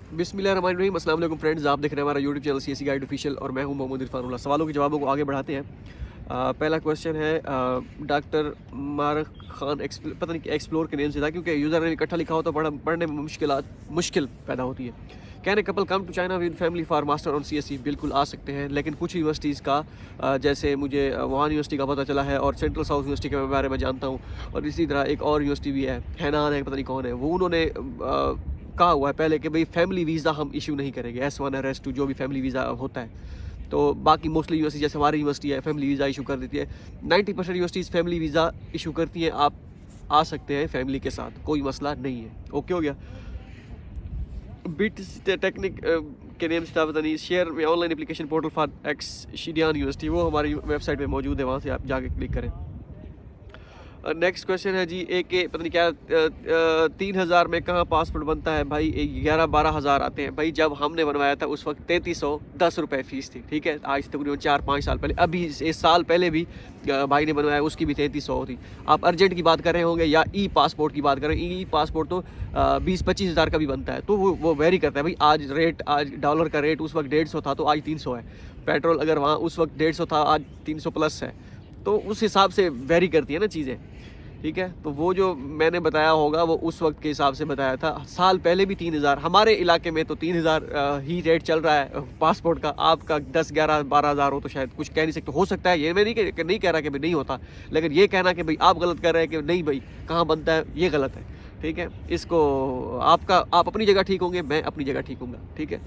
बिस्मिल्लाहिर्रहमानिर्रहीम। अस्सलाम वालेकुम फ्रेंड्स, आप देख रहे हैं हमारा YouTube channel CSE guide official और मैं हूं मोहम्मद इरफान। सवालों के जवाबों को आगे बढ़ाते हैं। पहला क्वेश्चन है डॉक्टर मारक खान पता नहीं एक्सप्लोर के नेम से था, क्योंकि यूज़र ने इकट्ठा लिखा हो तो पढ़ने में मुश्किल पैदा होती है। Can a couple come to China with family for master on CSE? बिल्कुल आ सकते हैं, लेकिन कुछ यूनिवर्सिटीज़ का जैसे मुझे वुहान यूनिवर्सिटी का पता चला है और सेंट्रल साउथ यूनिवर्सिटी के बारे में जानता हूँ, और इसी तरह एक और यूनिवर्सिटी भी है, हैनान है, पता नहीं कौन है वो, उन्होंने कहा हुआ है पहले कि भाई फैमिली वीज़ा हम इशू नहीं करेंगे, S1 और S2 जो भी फैमिली वीज़ा होता है। तो बाकी मोस्टली यूनिवर्सिटी जैसे हमारी यूनिवर्सिटी है फैमिली वीज़ा इशू कर देती है। 90% यूनिवर्सिटीज़ फैमिली वीज़ा इशू करती हैं। आप आ सकते हैं फैमिली के साथ, कोई मसला नहीं है। ओके हो गया। बिट टेक्निक के नेम से था, पता नहीं, शेयर में online application portal for Xidian university, वो हमारी वेबसाइट पे मौजूद है, वहाँ से आप जाके क्लिक करें। नेक्सट क्वेश्चन है जी, पता नहीं क्या 3,000 में कहाँ पासपोर्ट बनता है भाई? 11-12 हज़ार आते हैं भाई। जब हमने बनवाया था उस वक्त 3310 रुपये फ़ीस थी, ठीक है। आज तकरीबन 4-5 साल पहले, अभी इस साल पहले भी भाई ने बनवाया, उसकी भी 3300 थी। आप अर्जेंट की बात कर रहे होंगे या ई पासपोर्ट की बात कर रहे हैं? ई पासपोर्ट तो 20-25 हज़ार का भी बनता है, तो वो वेरी करता है भाई। आज डॉलर का रेट उस वक्त 150 था, तो आज 300 है। पेट्रोल अगर वहाँ उस वक्त 150 था, आज 300 प्लस है, तो उस हिसाब से वेरी करती है ना चीज़ें, ठीक है। तो वो जो मैंने बताया होगा वो उस वक्त के हिसाब से बताया था। साल पहले भी 3,000, हमारे इलाके में तो 3,000 ही रेट चल रहा है पासपोर्ट का। आपका 10-11-12 हज़ार हो तो शायद कुछ कह नहीं सकते, हो सकता है। ये मैं नहीं कह रहा कि भाई नहीं होता, लेकिन ये कहना कि भाई आप गलत कर रहे हैं कि नहीं भाई कहाँ बनता है, ये गलत है, ठीक है। इसको आप अपनी जगह ठीक होंगे, मैं अपनी जगह ठीक होंगे, ठीक है।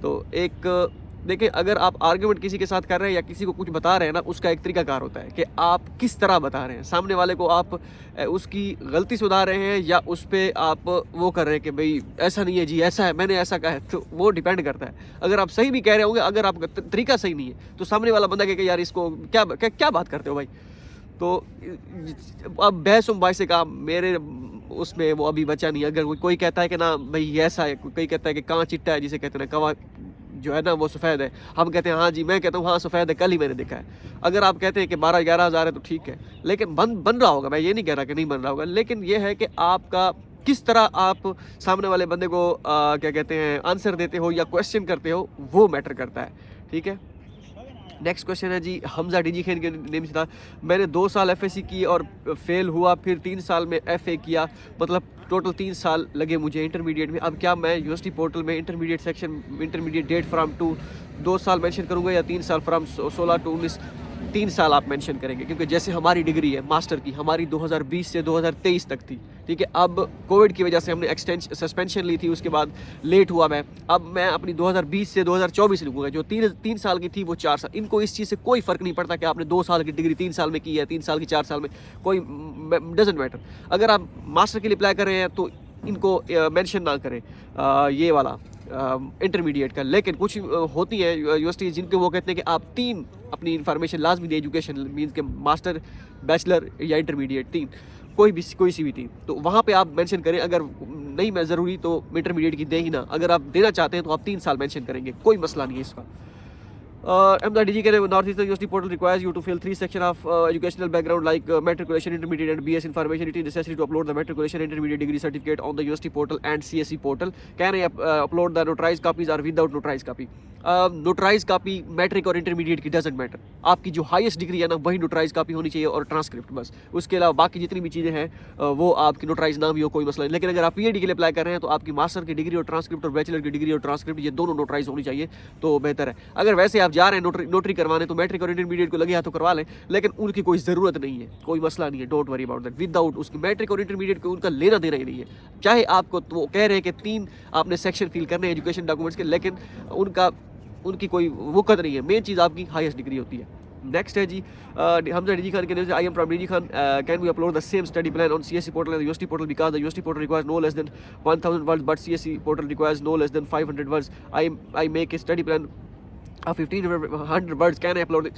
तो एक देखिए, अगर आप आर्ग्यूमेंट किसी के साथ कर रहे हैं या किसी को कुछ बता रहे हैं ना, उसका एक तरीकाकार होता है कि आप किस तरह बता रहे हैं। सामने वाले को आप उसकी गलती सुधार रहे हैं या उस पर आप वो कर रहे हैं कि भाई ऐसा नहीं है जी, ऐसा है, मैंने ऐसा कहा है, तो वो डिपेंड करता है। अगर आप सही भी कह रहे होंगे, अगर आपका तरीका सही नहीं है, तो सामने वाला बंदा कहे यार इसको क्या बात करते हो भाई। तो अब बहस से कहा मेरे उसमें वो अभी बचा नहीं। अगर कोई कहता है कि ना भाई ऐसा है, कोई कहता है कि कहाँ चिट्टा है, जिसे कहते हैं कवा जो है ना वो सफ़ेद है, हम कहते हैं हाँ जी, मैं कहता हूँ हाँ सफ़ेद है, कल ही मैंने देखा है। अगर आप कहते हैं कि 12-11 हज़ार है तो ठीक है, लेकिन बन रहा होगा, मैं ये नहीं कह रहा कि नहीं बन रहा होगा, लेकिन ये है कि आपका किस तरह आप सामने वाले बंदे को क्या कहते हैं आंसर देते हो या क्वेश्चन करते हो, वो मैटर करता है, ठीक है। नेक्स्ट क्वेश्चन है जी, हमजा डीजी खेन के नेम से था। मैंने 2 साल एफएससी की और फेल हुआ, फिर 3 साल में एफए किया, मतलब टोटल 3 साल लगे मुझे इंटरमीडिएट में। अब क्या मैं यूनिवर्सिटी पोर्टल में intermediate section intermediate date from to 2 साल मेंशन करूंगा या 3 साल फ्राम 16 टू 19? 3 साल आप मेंशन करेंगे, क्योंकि जैसे हमारी डिग्री है मास्टर की, हमारी 2020 से 2023 तक थी, ठीक है। अब कोविड की वजह से हमने सस्पेंशन ली थी, उसके बाद लेट हुआ अब मैं अपनी 2020 से 2024 लिखूंगा। जो 3 साल की थी वो 4 साल। इनको इस चीज़ से कोई फ़र्क नहीं पड़ता कि आपने 2 साल की डिग्री 3 साल में की है, 3 साल की 4 साल में, कोई डजेंट मैटर। अगर आप मास्टर के लिए अप्लाई कर रहे हैं तो इनको मेंशन ना करें ये वाला इंटरमीडिएट का। लेकिन कुछ होती हैं यूनिवर्सिटीज़ जिनके वो कहते हैं कि आप 3 अपनी इन्फॉर्मेशन लाजमी दी, एजुकेशन मीन्स के मास्टर, बैचलर या इंटरमीडिएट, 3 कोई सी भी 3, तो वहाँ पे आप मेंशन करें। अगर नहीं मैं ज़रूरी तो इंटरमीडिएट की दे ही ना, अगर आप देना चाहते हैं तो आप 3 साल मेंशन करेंगे, कोई मसला नहीं है इसका। MDG के north eastern university portal requires you to fill 3 section of educational background like matriculation, intermediate and BS information. It is necessary to upload the matriculation intermediate degree certificate on the university portal and CSE portal. Can I upload the notarized copies or without notarized copy? Notarize copy matric और intermediate की doesn't matter. आपकी जो highest degree है ना वही notarise copy होनी चाहिए और ट्रांसक्रिप्ट, बस। उसके अलावा बाकी जितनी भी चीज़ें हैं वो आपकी नोटराइज ना भी हो, कोई मसला नहीं। लेकिन अगर आप पीएचडी के लिए अप्लाई कर रहे हैं तो आपकी मास्टर की डिग्री और ट्रांसक्रिप्ट और बैचलर की डिग्री और ट्रांसक्रिप्ट ये दोनों नोटराइज होनी चाहिए, तो बेहतर है। अगर वैसे आप जा रहे हैं नोटरी करवाने तो मैट्रिक और इंटरमीडिएट को लगे हाथ तो करवा लें, लेकिन उनकी कोई ज़रूरत नहीं है, कोई मसला नहीं है, don't worry about that. Without उसकी मैट्रिक और इंटरमीडिएट को उनका लेना देना ही नहीं है। चाहे आपको तो वो कह रहे हैं कि 3 आपने सेक्शन फिल करने हैं एजुकेशन डॉक्यूमेंट्स के, लेकिन उनकी कोई वक़्त नहीं है। मेन चीज़ आपकी हाईएस्ट डिग्री होती है। नेक्स्ट है जी, हमजा डीजी खान के नेम से, I am from DG Khan, can we upload the same study plan on CSE portal and university portal because the university portal requires no less than 1000 words but CSE portal requires no less than 500 words. I make a study plan of 1500 words, can I upload it?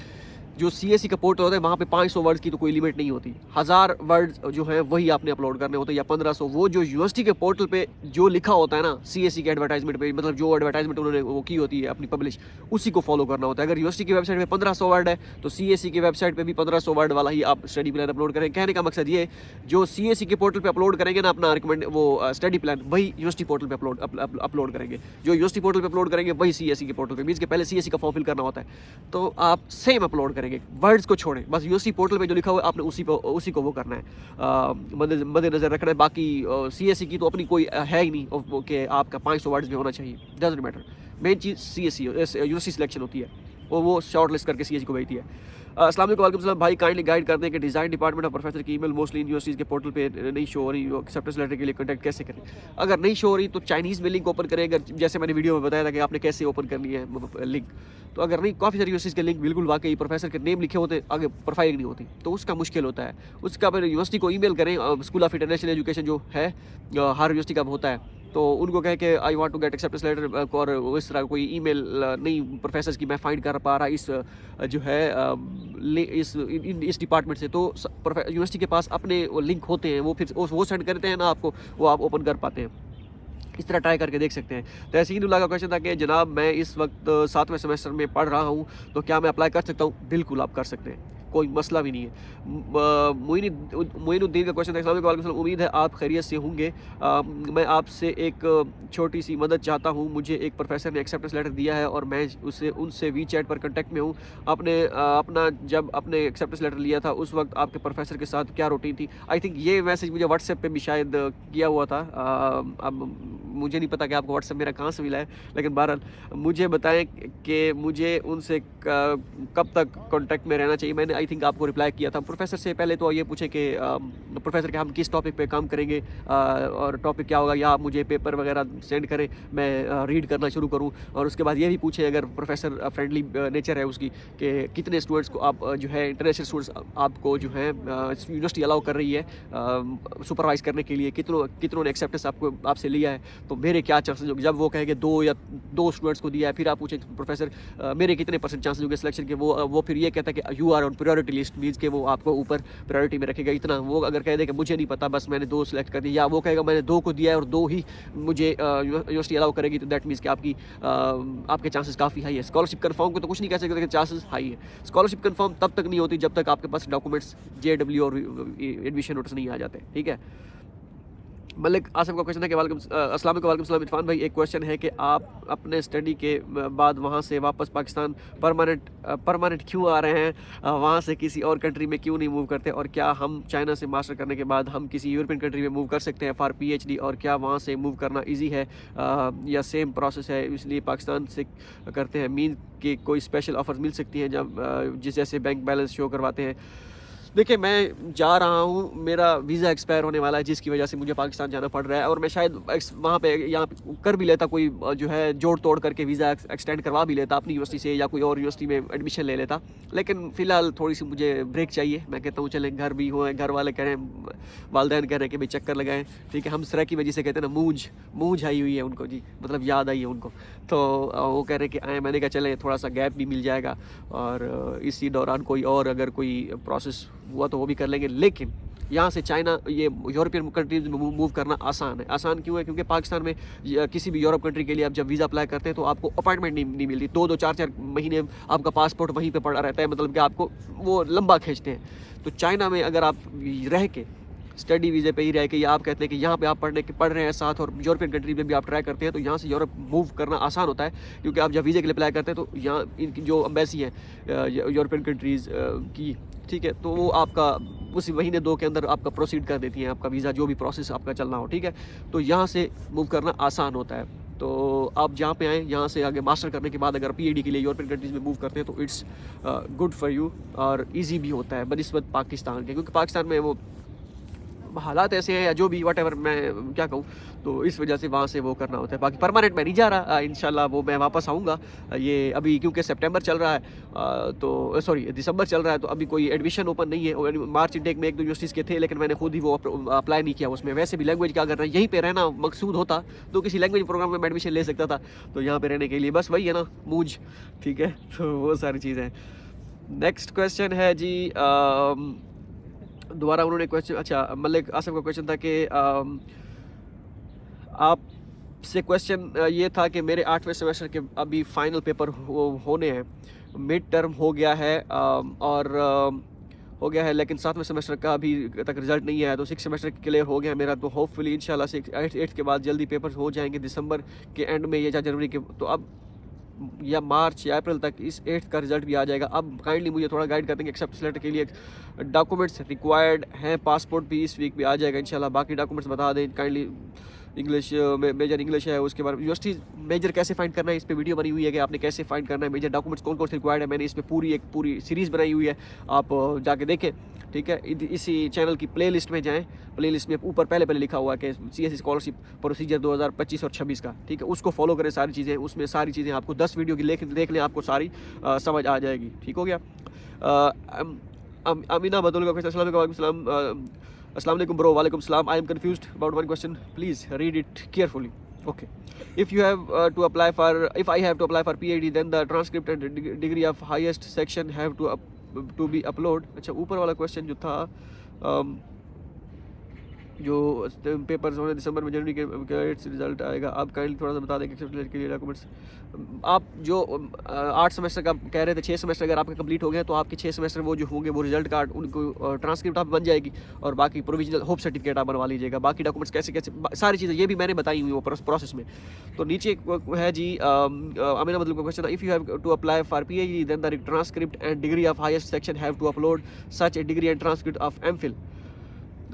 जो CSE का portal होता है वहाँ पे 500 words की तो कोई limit नहीं होती, 1000 वर्ड्स जो है वही आपने अपलोड करने होते हैं या 1500। वो जो यूनिवर्सिटी के पोर्टल पे जो लिखा होता है ना CSE के एडवर्टाइजमेंट पे, मतलब जो एडवर्टाइजमेंट उन्होंने वो की होती है अपनी पब्लिश, उसी को फॉलो करना होता है। अगर यूनिवर्सिटी की वेबसाइट पे 1500 वर्ड है तो CSE की वेबसाइट पे भी 1500 वर्ड वाला ही आप स्टडी प्लान अपलोड करें। कहने का मकसद ये, जो CSE के पोर्टल पे अपलोड करेंगे ना अपना रिकमेंड वो स्टडी प्लान, वही यूनिवर्सिटी पोर्टल पे अपलोड करेंगे। जो यूनिवर्सिटी पोर्टल पे अपलोड करेंगे वही CSE के पोर्टल पे, मीन्स के पहले CSE का फॉर्म फिल करना होता है, तो आप सेम अपलोड करेंगे, वर्ड्स को छोड़ें, बस यूनिवर्सिटी पोर्टल पे जो लिखा हुआ है आपने उसी को वो करना है, मद्देनजर रखना है। बाकी CSE की तो अपनी कोई है ही नहीं कि आपका 500 वर्ड्स में होना चाहिए, doesn't matter. Main cheese CSE university selection होती है, वो शॉर्ट लिस्ट करके CSE को भेजती है। अस्सलाम वालेकुम, वालेकुम सलाम भाई, काइंडली गाइड कर दें कि डिज़ाइन डिपार्टमेंट ऑफ प्रोफेसर की ईमेल मोस्टली यूनिवर्सिटीज़ के पोर्टल पे नहीं शो हो रही, एक्सेप्टेंस लेटर के लिए कॉन्टैक्ट कैसे करें? अगर नहीं शो हो रही तो चाइनीज़ में लिंक ओपन करें, अगर जैसे मैंने वीडियो में बताया था कि आपने कैसे ओपन करनी है लिंक। तो अगर नहीं, काफ़ी सारी यूनिवर्सिटीज़ के लिंक बिल्कुल वाकई प्रोफेसर के नेम लिखे होते, आगे प्रोफाइल नहीं होती, तो उसका मुश्किल होता है। उसका फिर यूनिवर्सिटी को ईमेल करें, स्कूल ऑफ इंटरनेशनल एजुकेशन जो है हर यूनिवर्सिटी का होता है, तो उनको कह के I want to get acceptance letter, और इस तरह कोई ईमेल नहीं प्रोफेसर की मैं फाइंड कर पा रहा इस जो है इस डिपार्टमेंट से, तो यूनिवर्सिटी के पास अपने लिंक होते हैं, वो फिर वो सेंड करते हैं ना आपको, वो आप ओपन कर पाते हैं। इस तरह ट्राई करके देख सकते हैं। तहसीनुल्लाह का क्वेश्चन था कि जनाब मैं इस वक्त 7वें सेमेस्टर में पढ़ रहा हूँ, तो क्या मैं अप्लाई कर सकता हूँ? बिल्कुल आप कर सकते हैं, कोई मसला भी नहीं है। मोइनुद्दीन का क्वेश्चन था, अस्सलाम वालेकुम, उम्मीद है आप खैरियत से होंगे। मैं आपसे एक छोटी सी मदद चाहता हूँ। मुझे एक प्रोफेसर ने एक्सेप्टेंस लेटर दिया है और मैं उनसे वीचैट पर कांटेक्ट में हूँ। जब आपने एक्सेप्टेंस लेटर लिया था उस वक्त आपके प्रोफेसर के साथ क्या रूटीन थी? आई थिंक ये मैसेज मुझे व्हाट्सएप पे भी शायद किया हुआ था। अब मुझे नहीं पता कि आपको व्हाट्सएप मेरा कहाँ से मिला है, लेकिन बहरहाल मुझे बताएं कि मुझे उनसे कब तक कांटेक्ट में रहना चाहिए। मैंने आई थिंक आपको रिप्लाई किया था। प्रोफेसर से पहले तो ये पूछे कि प्रोफेसर के हम किस टॉपिक पे काम करेंगे और टॉपिक क्या होगा, या आप मुझे पेपर वगैरह सेंड करें, मैं रीड करना शुरू करूं। और उसके बाद ये भी पूछे, अगर प्रोफेसर फ्रेंडली नेचर है उसकी, कि कितने स्टूडेंट्स को आप जो है इंटरनेशनल स्टूडेंट्स आपको जो है यूनिवर्सिटी अलाउ कर रही है सुपरवाइज करने के लिए, कितनों ने एक्सेप्टेंस आपसे लिया है, तो मेरे क्या चांसेस होंगे। जब वो कहेंगे 2 स्टूडेंट्स को दिया है, फिर आप पूछें प्रोफेसर मेरे कितने % चांसेस होंगे सिलेक्शन के, वो फिर ये कहता है कि you are on priority list, means के वो आपको ऊपर प्रायोरिटी में रखेगा इतना। वो अगर कह दे कि मुझे नहीं पता, बस मैंने 2 सिलेक्ट कर दिया, या वो कहेगा मैंने 2 को दिया है और 2 ही मुझे यूनिवर्सिटी अलाउ करेगी, तो दैट मीन्स कि आपके चांसेस काफ़ी हाई है। स्कॉलरशिप कन्फर्म को तो कुछ नहीं कह सकते, चांसेस हाई है। स्कॉलरशिप कन्फर्म तब तक नहीं होती जब तक आपके पास डॉक्यूमेंट्स JW और एडमिशन नोटिस नहीं आ जाते, ठीक है। मलिक आसिफ का क्वेश्चन है कि अस्सलाम वालेकुम इरफान भाई, एक क्वेश्चन है कि आप अपने स्टडी के बाद वहाँ से वापस पाकिस्तान परमानेंट क्यों आ रहे हैं, वहाँ से किसी और कंट्री में क्यों नहीं मूव करते, और क्या हम चाइना से मास्टर करने के बाद हम किसी यूरोपियन कंट्री में मूव कर सकते हैं फॉर PhD, और क्या वहाँ से मूव करना ईजी है या सेम प्रोसेस है, इसलिए पाकिस्तान से करते हैं? मीन कि कोई स्पेशल ऑफर मिल सकती हैं जिस जैसे बैंक बैलेंस शो करवाते हैं? देखिए, मैं जा रहा हूँ, मेरा वीज़ा एक्सपायर होने वाला है, जिसकी वजह से मुझे पाकिस्तान जाना पड़ रहा है, और मैं शायद वहाँ पे यहाँ कर भी लेता, कोई जो है जोड़ तोड़ करके वीज़ा एक्सटेंड करवा भी लेता अपनी यूनिवर्सिटी से, या कोई और यूनिवर्सिटी में एडमिशन ले लेता। लेकिन फ़िलहाल थोड़ी सी मुझे ब्रेक चाहिए। मैं कहता हूँ चलें, घर भी हो, घर वाले कह रहे हैं, वालदैन कह रहे हैं कि भाई चक्कर लगाएं, ठीक है। हम सराकी में जिसे कहते हैं ना, मूंझ आई हुई है उनको जी, मतलब याद आई है उनको, तो वो कह रहे हैं कि आए। मैंने कहा चले, थोड़ा सा गैप भी मिल जाएगा, और इसी दौरान कोई और अगर कोई प्रोसेस हुआ तो वो भी कर लेंगे। लेकिन यहाँ से चाइना, ये यूरोपियन कंट्रीज में मूव करना आसान है। आसान क्यों है? क्योंकि पाकिस्तान में किसी भी यूरोप कंट्री के लिए आप जब वीज़ा अप्लाई करते हैं तो आपको अपॉइंटमेंट नहीं मिलती। 2-2, 4-4 महीने आपका पासपोर्ट वहीं पे पड़ा रहता है, मतलब कि आपको वो लंबा खींचते हैं। तो चाइना में अगर आप रह के स्टडी वीज़े पे ही रह के, या आप कहते हैं कि यहाँ पे आप पढ़ रहे हैं साथ, और यूरोपियन कंट्री में भी आप ट्राई करते हैं, तो यहाँ से यूरोप मूव करना आसान होता है। क्योंकि आप जब वीज़े के लिए अप्लाई करते हैं तो यहाँ इनकी जो एम्बेसी है यूरोपियन कंट्रीज़ की, ठीक है, तो वो आपका उसी महीने 2 के अंदर आपका प्रोसीड कर देती हैं, आपका वीज़ा जो भी प्रोसेस आपका चलना हो, ठीक है। तो यहाँ से मूव करना आसान होता है। तो आप जहाँ पे आएँ, यहाँ से आगे मास्टर करने के बाद अगर PhD के लिए यूरोपियन कंट्रीज़ में मूव करते हैं तो इट्स गुड फॉर यू, और ईजी भी होता है बनिस्बत पाकिस्तान के, क्योंकि पाकिस्तान में वो हालात ऐसे हैं या जो भी वटेवर मैं क्या कहूँ, तो इस वजह से वहाँ से वो करना होता है। बाकी परमानेंट मैं नहीं जा रहा, इंशाल्लाह वो मैं वापस आऊँगा। ये अभी क्योंकि सितंबर चल रहा है, तो सॉरी दिसंबर चल रहा है, तो अभी कोई एडमिशन ओपन नहीं है। और मार्च इनटेक में 1-2 यूनिवर्सिटीज़ के थे, लेकिन मैंने खुद ही वो अप्लाई नहीं किया उसमें। वैसे भी लैंग्वेज का अगर यहीं पर रहना मकसूद होता तो किसी लैंग्वेज प्रोग्राम में एडमिशन ले सकता था, तो यहाँ पर रहने के लिए बस वही है ना, मूंझ, ठीक है। तो वो सारी चीज़ें हैं। नेक्स्ट क्वेश्चन है जी दोबारा उन्होंने क्वेश्चन, अच्छा मलिक आसिफ का क्वेश्चन था कि आपसे क्वेश्चन ये था कि मेरे 8वें सेमेस्टर के अभी फाइनल पेपर होने हैं, मिड टर्म हो गया है और हो गया है, लेकिन 7वें सेमेस्टर का अभी तक रिजल्ट नहीं आया, तो 6 सेमेस्टर क्लियर हो गया मेरा, तो होपफुली इंशाल्लाह 8 के बाद जल्दी पेपर हो जाएंगे दिसंबर के एंड में या जनवरी के, तो अब या मार्च या अप्रैल तक इस 8 का रिजल्ट भी आ जाएगा। अब काइंडली मुझे थोड़ा गाइड कर देंगे एक्सेप्टेंस लेटर के लिए डॉक्यूमेंट्स रिक्वायर्ड हैं, पासपोर्ट भी इस वीक भी आ जाएगा इंशाल्लाह, बाकी डॉक्यूमेंट्स बता दें काइंडली। इंग्लिश मेजर इंग्लिश है, उसके बाद यूनिवर्सिटी मेजर कैसे फाइंड करना है, इस पे वीडियो बनी हुई है कि आपने कैसे फाइंड करना है, मेजर डॉक्यूमेंट्स कौन कौन से रिक्वायर्ड है, मैंने इस पे पूरी सीरीज़ बनाई हुई है, आप जाके देखें, ठीक है। इसी चैनल की प्लेलिस्ट में जाएं, प्लेलिस्ट में ऊपर पहले लिखा हुआ है कि CSE स्कॉलरशिप प्रोसीजर 2025 और 26 का, ठीक है, उसको फॉलो करें, सारी चीज़ें उसमें, सारी चीज़ें आपको 10 वीडियो की देख लें, आपको सारी समझ आ जाएगी, ठीक हो गया। अमीना बदुल का क्वेश्चन, अस्सलाम वालेकुम ब्रो, वालेकुम सलाम, I am confused about one question, please read it carefully. Okay, if I have to apply for PhD, then the transcript and degree of highest section have to be upload। अच्छा, ऊपर वाला question जो था जो papers होने दिसंबर में, जनवरी के result आएगा, आप काइंडली थोड़ा सा बता दें के लिए डॉक्यूमेंट्स। आप जो 8 सेमेस्टर का कह रहे थे, 6 सेमेस्टर अगर आपके कंप्लीट हो गए तो आपके 6 सेमेस्टर वो जो होंगे वो रिजल्ट कार्ड उनको ट्रांसक्रिप्ट आप बन जाएगी, और बाकी प्रोविजनल होप सर्टिफिकेट आप बनवा लीजिएगा, बाकी डॉक्यूमेंट्स कैसे सारी चीज़ें ये भी मैंने बताई हुई वो प्रोसेस में। तो नीचे है जी अमीना मतलब का question, if you have to apply for PhD, then the transcript and degree of highest section have to upload such a degree and transcript of MPhil,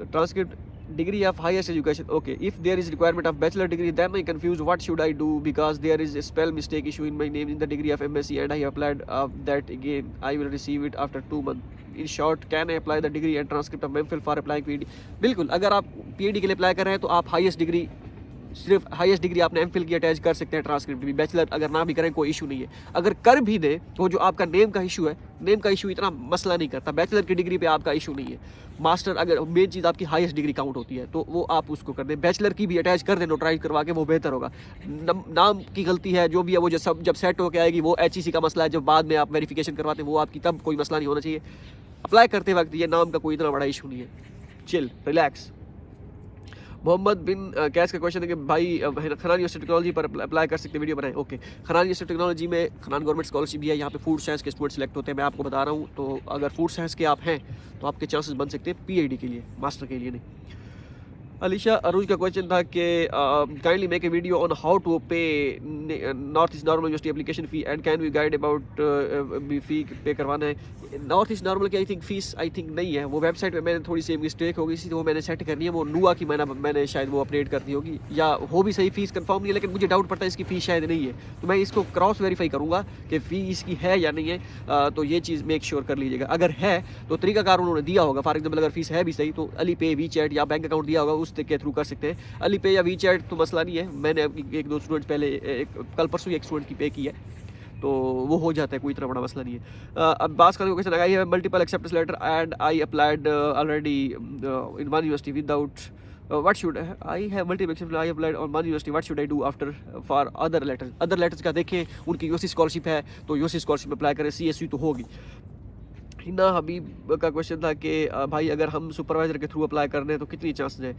transcript degree of highest education। okay, if there is requirement of bachelor degree, then I confused what should I do, because there is a spell mistake issue in my name in the degree of MSc and I have applied that again, I will receive it after 2 months। in short, can I apply the degree and transcript of MPhil for applying PhD? बिल्कुल, अगर आप PhD के लिए apply कर रहे हैं तो आप हाईएस्ट डिग्री, सिर्फ हाईएस्ट डिग्री आपने MPhil की अटैच कर सकते हैं, ट्रांसक्रिप्ट भी, बैचलर अगर ना भी करें कोई इशू नहीं है। अगर कर भी दे तो जो आपका नेम का इशू है, नेम का इशू इतना मसला नहीं करता, बैचलर की डिग्री पे आपका इशू नहीं है। मास्टर अगर मेन चीज़ आपकी हाईएस्ट डिग्री काउंट होती है तो वो आप उसको कर दें, बैचलर की भी अटैच कर दें नोटराइज करवा के, वो बेहतर होगा। नाम की गलती है जो भी है, वो जब सेट होकर आएगी वो HEC का मसला है, जब बाद में आप वेरिफिकेशन करवाते हैं वो आपकी, तब कोई मसला नहीं होना चाहिए। अप्लाई करते वक्त ये नाम का कोई इतना बड़ा इशू नहीं है, चिल रिलैक्स। मोहम्मद बिन कैस का क्वेश्चन है कि भाई खनान यूनिवर्सिटी टेक्नोलॉजी पर अप्लाई कर सकते, वीडियो बनाए। ओके, खनान यूनिवर्सिटी टेक्नोलॉजी में खनान गवर्नमेंट स्कॉलरशिप भी है, यहाँ पे फूड साइंस के स्टूडेंट सेलेक्ट होते हैं, मैं आपको बता रहा हूँ। तो अगर फूड साइंस के आप हैं तो आपके चांसेस बन सकते हैं PhD के लिए, मास्टर के लिए नहीं। अलीशा अरूज का क्वेश्चन था कि kindly make a video on how to pay North East Normal University application fee and can we guide about fee pay करवाना है। नॉर्थ ईस्ट नॉर्मल की आई थिंक नहीं है, वो वेबसाइट पे मैंने थोड़ी सी मिस्टेक हो गई थी, तो वो मैंने सेट करनी है, वो नुआ की मैंने शायद वो अपडेट करनी होगी, या हो भी सही, फ़ीस कंफर्म नहीं है, लेकिन मुझे डाउट पड़ता है इसकी फ़ीस शायद नहीं है, तो मैं इसको क्रॉस वेरीफाई करूँगा कि फ़ी इसकी है या नहीं है। तो ये चीज़ मेक श्योर कर लीजिएगा, अगर है तो तरीकाकार उन्होंने दिया होगा, फॉर एग्जाम्पल अगर फीस है भी सही तो अली पे, WeChat या बैंक अकाउंट दिया होगा, उस के थ्रू कर सकते हैं। अली पे या WeChat तो मसला नहीं है, मैंने एक दो स्टूडेंट्स पहले कल परसों एक स्टूडेंट की पे की है, तो वो हो जाता है, कोई इतना बड़ा मसला नहीं है। अब बात करने को क्वेश्चन लगाई है, multiple acceptance letter and I applied already in one university without what should I have multiple acceptance, I applied on one university, what should I do after for other letters का देखें, उनकी UC scholarship है तो UC scholarship apply करें, CSU तो होगी। हिना हबीब का question था कि भाई अगर हम सुपरवाइज़र के थ्रू अप्लाई कर रहे हैं तो कितनी चांसेस है।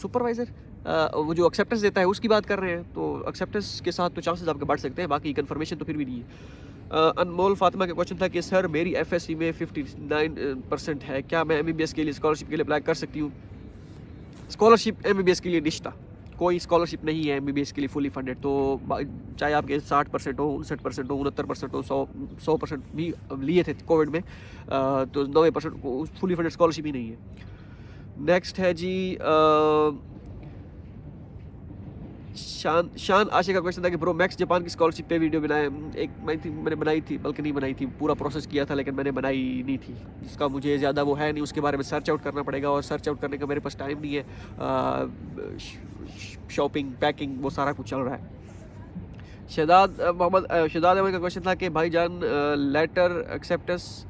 सुपरवाइज़र वो जो एक्सेप्टेंस देता है उसकी बात कर रहे हैं, तो एक्सेप्टेंस के साथ तो चांसेस आपके बढ़ सकते हैं, बाकी कन्फर्मेशन तो फिर भी नहीं है। अनमोल फातिमा का क्वेश्चन था कि सर मेरी FSC में 59% है, क्या मैं MBBS के लिए स्कॉलरशिप के लिए अप्लाई कर सकती हूँ? स्कॉलरशिप MBBS के लिए निश्ता कोई स्कॉलरशिप नहीं है MBBS के लिए फुली फंडेड, तो चाहे आपके 60% हो, 59% हो, 69% हो, 100% भी लिए थे कोविड में, तो 90% को फुली फंडेड स्कॉलरशिप ही नहीं है। नेक्स्ट है जी शान आशे का क्वेश्चन था कि ब्रो मैक्स जापान की स्कॉलरशिप पे वीडियो बनाए, एक मैंने बनाई थी, बल्कि नहीं बनाई थी, पूरा प्रोसेस किया था लेकिन मैंने बनाई नहीं थी, जिसका मुझे ज़्यादा वो है नहीं, उसके बारे में सर्च आउट करना पड़ेगा, और सर्च आउट करने का मेरे पास टाइम नहीं है, शॉपिंग पैकिंग वो सारा कुछ चल रहा है। शहजाद अहमद का क्वेश्चन था कि भाईजान लेटर एक्सेप्टेंस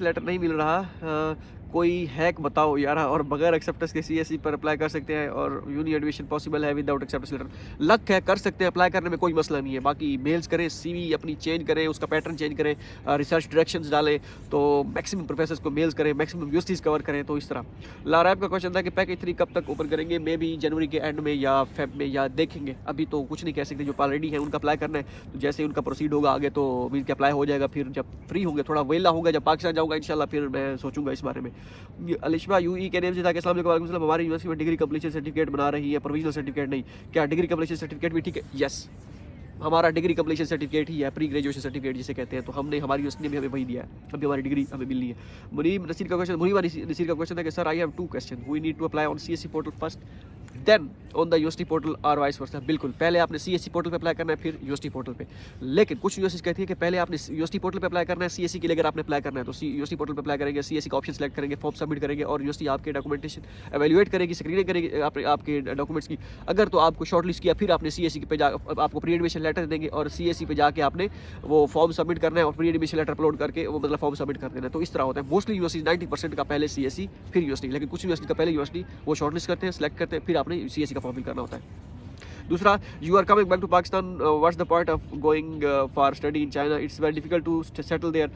लेटर नहीं मिल रहा, कोई हैक बताओ यार, और बगैर एक्सेप्टेंस के CSE पर अप्लाई कर सकते हैं और यूनी एडमिशन पॉसिबल है विदाउट एक्सेप्टेंस लेटर? लक है, कर सकते हैं, अप्लाई करने में कोई मसला नहीं है। बाकी मेल्स करें, CV अपनी चेंज करें, उसका पैटर्न चेंज करें, रिसर्च डायरेक्शंस डालें, तो मैक्सिमम प्रोफेसर्स को मेल्स करें, मैक्सिमम यूनिवर्सिटीज़ कवर करें। तो इस तरह लारैब का क्वेश्चन था कि पैकेज 3 कब तक ओपन करेंगे? मे बी जनवरी के एंड में या फेब में, या देखेंगे, अभी तो कुछ नहीं कह सकते। जो ऑलरेडी है उनका अप्लाई करना है, तो जैसे ही उनका प्रोसीड होगा आगे तो मीन के अप्लाई हो जाएगा। फिर जब फ्री होंगे, थोड़ा वेला होगा, जब पाकिस्तान जाऊँगा इंशाल्लाह, फिर मैं सोचूंगा इस बारे में। अलिशबा UAE के नेम से था कि अस्सलाम वालेकुम, हमारी यूनिवर्सिटी में डिग्री कंप्लीशन सर्टिफिकेट बना रही है, प्रोविजनल सर्टिफिकेट नहीं, क्या डिग्री कंप्लीशन सर्टिफिकेट भी ठीक है? यस, हमारा डिग्री कंप्लीशन सर्टिफिकेट ही है, प्री ग्रेजुएशन सर्टिफिकेट जिसे कहते हैं। तो हमने, हमारी यूनिवर्सिटी ने भी हमें वही दिया है, अभी हमारी डिग्री हमें मिलनी है। मुनीब नसीर का क्वेश्चन है कि sir I have 2 question, we need to apply on CSE portal first then on the university portal और वाइस वर्सा? बिल्कुल, पहले आपने CSE पोर्टल पे अप्लाई करना है, फिर यूनिवर्सिटी पोर्टल पे। लेकिन कुछ यूनिवर्सिटी कहती है कि पहले आपने यूनिवर्सिटी पोर्टल पे अप्लाई करना है CSE के लिए। अगर आपने अप्लाई करना है तो यूनिवर्सिटी पोर्टल पे अप्लाई करेंगे, CSE का ऑप्शन सेलेक्ट करेंगे, फॉर्म सबमिट करेंगे और यूनिवर्सिटी आपके डॉक्यूमेंटेशन एवेल्युएट करेगी, स्क्रीनिंग करेगी आपके डॉक्यूमेंट्स की। अगर तो आपको शॉर्टलिस्ट किया, फिर आपने CSE पे आपको प्री एडमिशन लेटर देंगे और CSE पे जाके आपने वो फॉर्म सबमिट करना है और प्री एडमिशन लेटर अपलोड करके वो मतलब फॉर्म सबमिट कर देना है। तो इस तरह होता है मोस्टली यूनिवर्सिटी। 90% का पहले CSE फिर यूनिवर्सिटी, लेकिन कुछ यूनिवर्सिटी का पहले यूनिवर्सिटी वो शॉर्टलिस्ट करते हैं, सेलेक्ट करते हैं, फिर आपने CSE का फॉर्म फिल करना होता है। दूसरा, you are coming back to Pakistan, what's the point of going for study in China? It's very difficult to settle there.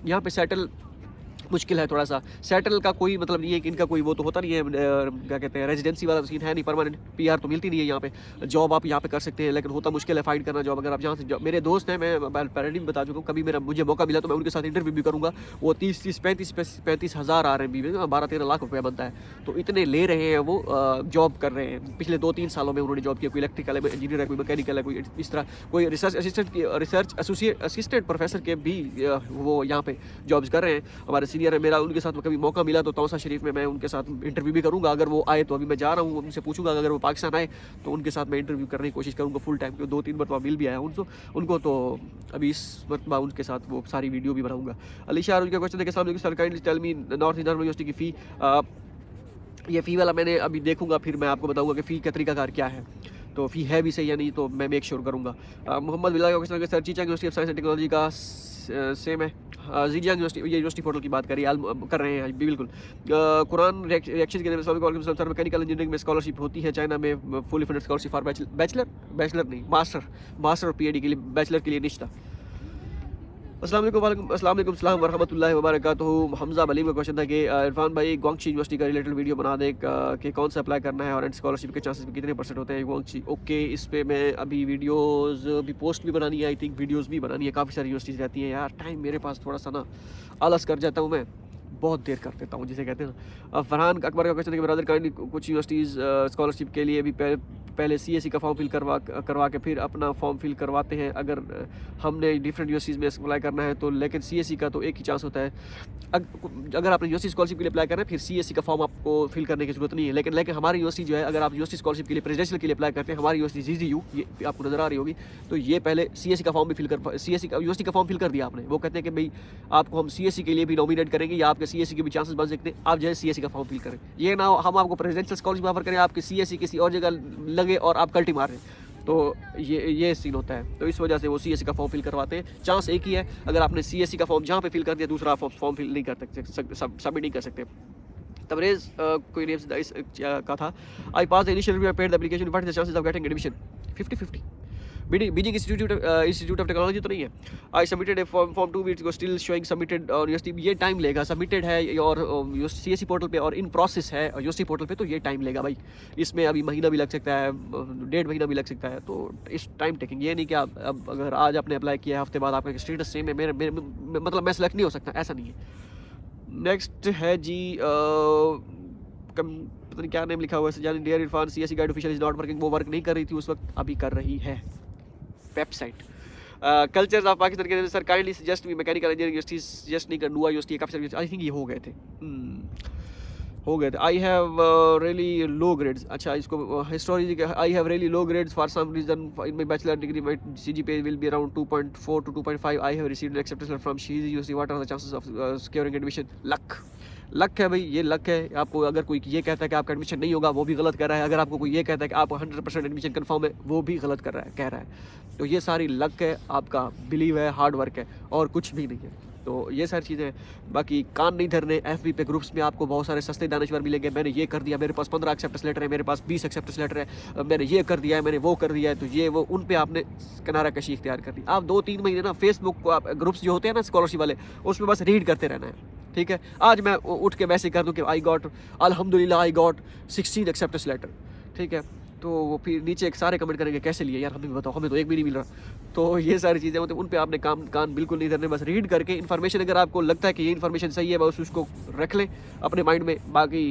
यहाँ पे सेटल मुश्किल है थोड़ा सा। सेटल का कोई मतलब नहीं है कि इनका कोई वो तो होता नहीं है, क्या कहते हैं, रेजिडेंसी वाला सीन है नहीं, परमानेंट PR तो मिलती नहीं है यहाँ पे। जॉब आप यहाँ पे कर सकते हैं, लेकिन होता मुश्किल है फाइंड करना जॉब। अगर आप जहाँ से मेरे दोस्त हैं, मैं पहले भी बता चुका हूँ, कभी मुझे मौका मिला तो मैं उनके साथ इंटरव्यू भी करूँगा। वो 35 हज़ार RMB में 12-13 लाख रुपया बनता है, तो इतने ले रहे हैं वो, जॉब कर रहे हैं। पिछले 2-3 सालों में उन्होंने जॉब किया, कोई इलेक्ट्रिकल इंजीनियर है, कोई मैकेनिकल है, कोई इस तरह, कोई रिसर्च असिस्टेंट प्रोफेसर के भी वो यहाँ पे जॉब्स कर रहे हैं। हमारे सीनियर है, मेरा उनके साथ कभी मौका मिला तो तौसा शरीफ में मैं उनके साथ इंटरव्यू भी करूंगा। अगर वो आए तो अभी मैं जा रहा हूँ, उनसे पूछूंगा। अगर वो पाकिस्तान आए तो उनके साथ मैं इंटरव्यू करने की कोशिश करूंगा फुल टाइम, क्योंकि 2-3 मरतबा मिल भी आया उनको तो अभी इस मरतबा उनके साथ वो सारी वीडियो भी बनाऊंगा। अलीशा उनका क्वेश्चन है कि sir kindly tell me north eastern university की फ़ी। ये फ़ी वाला मैंने अभी देखूंगा, फिर मैं आपको बताऊंगा कि फ़ी का तरीकाकार क्या है, तो फ़ी है भी सही या नहीं, तो मैं मेक श्योर करूंगा। मोहम्मद बिलाल का क्वेश्चन है कि sir Zhejiang University of Science and Technology का सेम है? जीजियांग यूनिवर्सिटी, ये यूनिवर्सिटी पोर्टल की बात करिए, कर रहे हैं बिल्कुल। कुरान रिएक्शन के सर मैकेनिकल इंजीनियरिंग में स्कॉलरशिप होती है चाइना में, fully funded scholarship for bachelor नहीं, मास्टर और PhD के लिए, बैचलर के लिए निश्चित। अस्सलाम वालेकुम सलाम वरहमतुल्लाहि वबरकातुहू। हमजा वलीम का क्वेश्चन था कि इरफान भाई ग्वांगची यूनिवर्सिटी का रिलेटेड वीडियो बना दे कि कौन सा अप्लाई करना है और स्कॉलरशिप के चांसेस कितने % होते हैं ग्वांगची। ओके, इस पे मैं अभी वीडियोस भी पोस्ट भी बनानी है, आई थिंक वीडियोस भी बनानी है। काफ़ी सारी यूनिवर्सिटीज़ रहती हैं यार, टाइम मेरे पास थोड़ा सा ना आलस कर जाता हूँ, मैं बहुत देर कर देता हूँ जिसे कहते हैं ना। फरहान अकबर का क्वेश्चन है कि ब्रदर काइंडली कुछ यूनिवर्सिटीज़ स्कॉलरशिप के लिए भी पहले CSE का फॉर्म फिल करवा के फिर अपना फॉर्म फिल करवाते हैं। अगर हमने डिफरेंट यूनिवर्सिटीज़ में अप्लाई करना है तो, लेकिन CSE का तो एक ही चांस होता है। अगर आपने यूनिवर्सिटी स्कॉलरशिप के लिए अप्लाई करना है, फिर CSE का फॉर्म आपको फिल करने की जरूरत नहीं है। लेकिन हमारी यूनिवर्सिटी जो है, अगर आप यूनिवर्सिटी स्कॉलरशिप के लिए प्रेसिडेंशियल के लिए अप्लाई करते हैं, हमारी यूनिवर्सिटी ZZU, ये आपको नजर आ रही होगी, तो ये पहले CSE का फॉर्म भी फिल कर, यूनिवर्सिटी का फॉर्म फिल कर दिया आपने। वो कहते हैं कि भाई आपको हम CSE के लिए भी नॉमिनेट करेंगे, या आपके CSE के भी चांसेस बन सकते हैं, आप जो है CSE का फॉर्म फिल करें। ये ना हम आपको प्रेसिडेंशियल स्कॉलरशिप ऑफर करें, आपके CSE किसी और जगह लगे और आप कल्टी मार रहे हैं, तो ये सीन होता है। तो इस वजह से वो CSE का फॉर्म फिल करवाते हैं। चांस एक ही है, अगर आपने CSE का फॉर्म जहाँ पे फिल कर दिया, दूसरा फॉर्म फिल नहीं कर सकते, सबमिट नहीं कर सकते। तबरेज़ कोई नेम का था, I pass the initial review, paid the application, what is the chances of getting admission? 50-50। Beijing Institute of Technology तो नहीं है। I submitted a form 2 weeks को स्टिल शोइंग सबमिटेड और यूनिवर्सिटी, ये टाइम लेगा। सबमिटेड है और CSE पोर्टल पे और इन प्रोसेस है यूनिवर्सिटी पोर्टल पे, तो ये टाइम लेगा भाई। इसमें अभी महीना भी लग सकता है, 1.5 महीना भी लग सकता है, तो इस टाइम टेकिंग। ये नहीं कि आप अब अगर आज आपने अप्लाई किया, हफ्ते बाद आपका स्टेटस सेम है, मेरे मतलब मैं सेलेक्ट नहीं हो सकता, ऐसा नहीं है। नेक्स्ट है जी, पता नहीं क्या नेम लिखा हुआ है, dear Irfan CSE guide official is not working. वो वर्क नहीं कर रही थी उस वक्त, अभी कर रही है वेबसाइट। कल्चर्स ऑफ पाकिस्तान के sir kindly suggest me mechanical engineering university suggest नहीं कर, नुआ यूनिवर्सिटी काफ़ी सारी, आई थिंक ये हो गए थे। I have really low grades. अच्छा, इसको history, I have really low grades for some reason in my bachelor degree, my CGPA will be around 2.4 to 2.5। I have received an acceptance letter from Shiji university, what are the chances of securing admission? Luck है भाई, ये luck है। आपको अगर कोई ये कहता है कि आपका एडमिशन नहीं होगा, वो भी गलत कर रहा है। अगर आपको कोई ये कहता है कि आप 100% एडमिशन कन्फर्म है, वो भी गलत कह रहा है। तो ये सारी लक है, आपका बिलीव है, हार्ड वर्क है, और कुछ भी नहीं है। तो ये सारी चीज़ें। बाकी कान नहीं धरने, FB पे ग्रुप्स में आपको बहुत सारे सस्ते दानश्वर मिलेंगे, मैंने ये कर दिया, मेरे पास 15 एक्सेप्टेंस लेटर है, मेरे पास 20 एक्सेप्टेंस लेटर है, मैंने ये कर दिया है, मैंने वो कर दिया है, तो ये वो उन पे आपने किनारा कशी इख्तियार कर दी। आप 2-3 महीने ना फेसबुक को आप ग्रुप्स जो होते हैं ना स्कॉलरशिप वाले, उसमें बस रीड करते रहना है, ठीक है। आज मैं उठ के वैसे कर दूं कि आई गॉट अल्हम्दुलिल्लाह आई गॉट 16 एक्सेप्टेंस लेटर, ठीक है, तो वो फिर नीचे एक सारे कमेंट करेंगे कैसे लिए यार, हमें भी बताओ, हमें तो एक भी नहीं मिल रहा। तो ये सारी चीज़ें होती हैं, उन पे आपने कान बिल्कुल नहीं धरने, बस रीड करके इन्फॉर्मेशन, अगर आपको लगता है कि ये इन्फॉर्मेशन सही है बस उसको रख लें अपने माइंड में, बाकी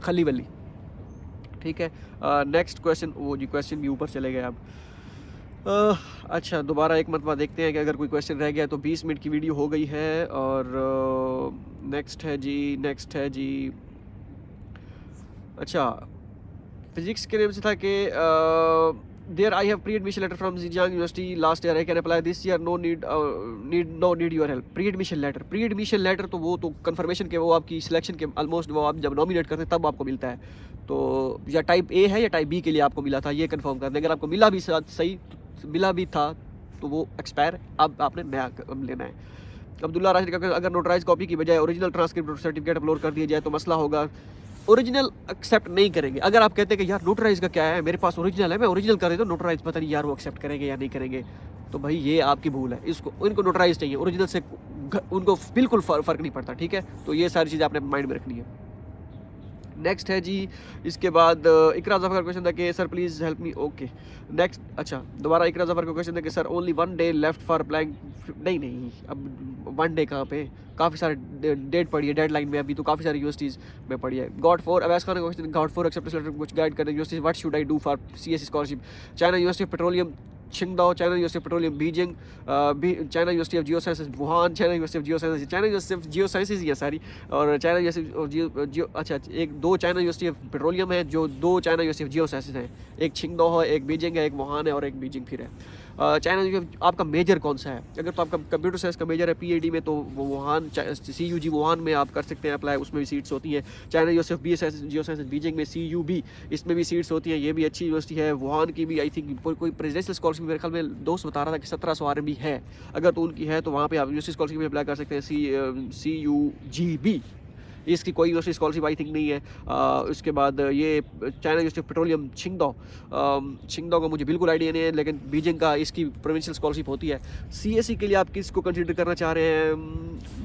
खली बल्ली, ठीक है। नेक्स्ट क्वेश्चन, वो जी क्वेश्चन भी ऊपर चले गए अब। अच्छा, दोबारा एक मरतबा देखते हैं कि अगर कोई क्वेश्चन रह गया तो 20 मिनट की वीडियो हो गई है। और नेक्स्ट है जी अच्छा, फिजिक्स के नेम से था कि there I have pre admission letter from Jiang university last year, I can apply this year, no need your help. Pre admission letter तो वो तो कंफर्मेशन के, वो आपकी सिलेक्शन के ऑलमोस्ट, वो आप जब नॉमिनेट करते हैं तब आपको मिलता है। तो या टाइप ए है या टाइप बी के लिए आपको मिला था, ये कंफर्म कर दें। अगर आपको मिला भी सही मिला भी था तो वो एक्सपायर, अब आपने नया लेना है। अब्दुल्ला राशिद का अगर नोटराइज कॉपी की बजाय ओरिजिनल ट्रांसक्रिप्ट सर्टिफिकेट अपलोड कर दिया जाए तो मसला होगा। ओरिजिनल एक्सेप्ट नहीं करेंगे। अगर आप कहते हैं कि यार नोटराइज का क्या है, मेरे पास ओरिजिनल है, मैं ओरिजिनल कर देता हूँ, नोटराइज पता नहीं यार वो एक्सेप्ट करेंगे या नहीं करेंगे, तो भाई ये आपकी भूल है। इनको नोटराइज चाहिए, ओरिजिनल से उनको बिल्कुल फ़र्क नहीं पड़ता, ठीक है। तो ये सारी चीज़ें आपने माइंड में रखनी है। नेक्स्ट है जी, इसके बाद इकरा जफर का क्वेश्चन था कि sir please help me, okay next. अच्छा, दोबारा इकरा जफर का क्वेश्चन था कि sir only 1 day left for applying. नहीं, अब 1 डे कहाँ पे, काफ़ी सारे डेट पड़ी है, डेडलाइन में अभी तो काफ़ी सारी यूनिवर्सिटीज़ में पड़ी है। गॉड फॉर अवैस खान का question, got for acceptance letter कुछ गाइड करें university, what should I do for CSE scholarship. China university of petroleum Qingdao, China University of Petroleum Beijing, China University of Geosciences Wuhan, China University of Geosciences, China University of Geosciences ही है सारी, और China University of अच्छा, एक 2 China University of Petroleum है, जो 2 China University of Geosciences हैं, एक Qingdao है, एक बीजिंग है, एक वुहान है और एक बीजिंग फिर है। चाइना आपका मेजर कौन सा है? अगर तो आपका कंप्यूटर साइंस का मेजर है PAD में, तो वो वुहान CUG वुहान में आप कर सकते हैं अप्लाई, उसमें भी सीट्स होती हैं। China university of BSS geosciences Beijing में CUB, इसमें भी सीट्स होती हैं, ये भी अच्छी यूनिवर्सिटी है। वुहान की भी आई थिंक कोई प्रेसिडेंशियल स्कॉलरशिप मेरे ख्याल में दोस्त बता रहा था कि 1700 RMB है, अगर तो उनकी है तो वहाँ पे आप यूनिवर्सिटी स्कॉलरशिप में अप्लाई कर सकते हैं। CUGB, इसकी कोई यूनिवर्सिटी स्कॉलरशिप आई थिंक नहीं है। उसके बाद ये China university of petroleum Qingdao का मुझे बिल्कुल आइडिया नहीं है, लेकिन बीजिंग का इसकी प्रोविंशियल स्कॉलरशिप होती है। CSE के लिए आप किसको कंसिडर करना चाह रहे हैं,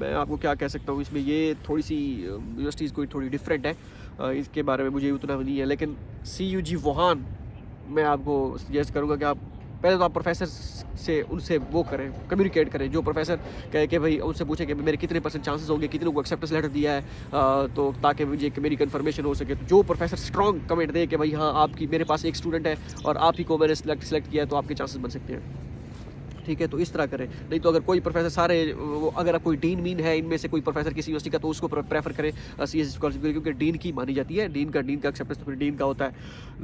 मैं आपको क्या कह सकता हूँ इसमें, ये थोड़ी सी यूनिवर्सिटीज़ कोई थोड़ी डिफरेंट है, इसके बारे में मुझे उतना नहीं है। लेकिन CUG वुहान मैं आपको सजेस्ट करूँगा कि आप पहले तो आप प्रोफेसर से उनसे वो करें, कम्युनिकेट करें। जो प्रोफेसर कहे कि भाई उनसे पूछें कि मेरे कितने % चांसेस होंगे, कितने को एक्सेप्टेंस लेटर दिया है, तो ताकि मुझे मेरी कन्फर्मेशन हो सके। तो जो प्रोफेसर स्ट्रॉन्ग कमेंट दे कि भाई हाँ आपकी मेरे पास एक स्टूडेंट है और आप ही को मैंने सेलेक्ट किया है, तो आपके चांसेस बन सकते हैं, ठीक है। तो इस तरह करें। नहीं तो अगर कोई प्रोफेसर सारे, अगर आप कोई डीन मीन है इनमें से कोई प्रोफेसर किसी यूनिवर्सिटी का, तो उसको प्रेफर करें CSE स्कॉलरशिप, क्योंकि डीन की मानी जाती है, डीन का एक्सेप्टेंस तो फिर डीन का होता है।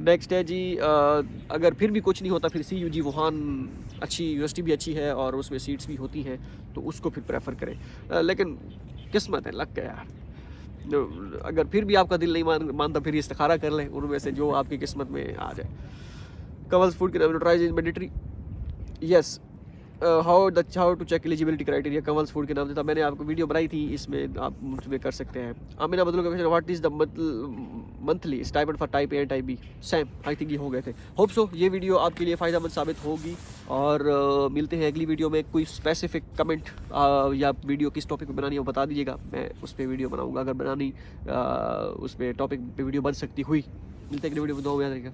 नेक्स्ट है जी, अगर फिर भी कुछ नहीं होता, फिर CUG वुहान अच्छी यूनिवर्सिटी भी अच्छी है और उसमें सीट्स भी होती हैं, तो उसको फिर प्रेफर करें। लेकिन किस्मत है, लक है यार। अगर फिर भी आपका दिल नहीं मानता, फिर इस्तिखारा कर लें, उनमें से जो आपकी किस्मत में आ जाए। कवल्स फूड के ट्राइज is mandatory, yes. How to check eligibility criteria, कवल्स फूड के नाम से था, मैंने आपको वीडियो बनाई थी, इसमें आप मुझमें कर सकते हैं। आमिना बदलू का question, what is the monthly stipend for type A and type B, same I think ये हो गए थे। होप सो ये वीडियो आपके लिए फ़ायदेमंद साबित होगी, और मिलते हैं अगली वीडियो में। कोई स्पेसिफिक कमेंट या वीडियो किस टॉपिक पे बनानी है वो बता दीजिएगा, मैं उस पर वीडियो बनाऊँगा। अगर बनानी उस पर टॉपिक पे वीडियो बन सकती हुई। मिलते हैं अगली वीडियो में, 2 बजे।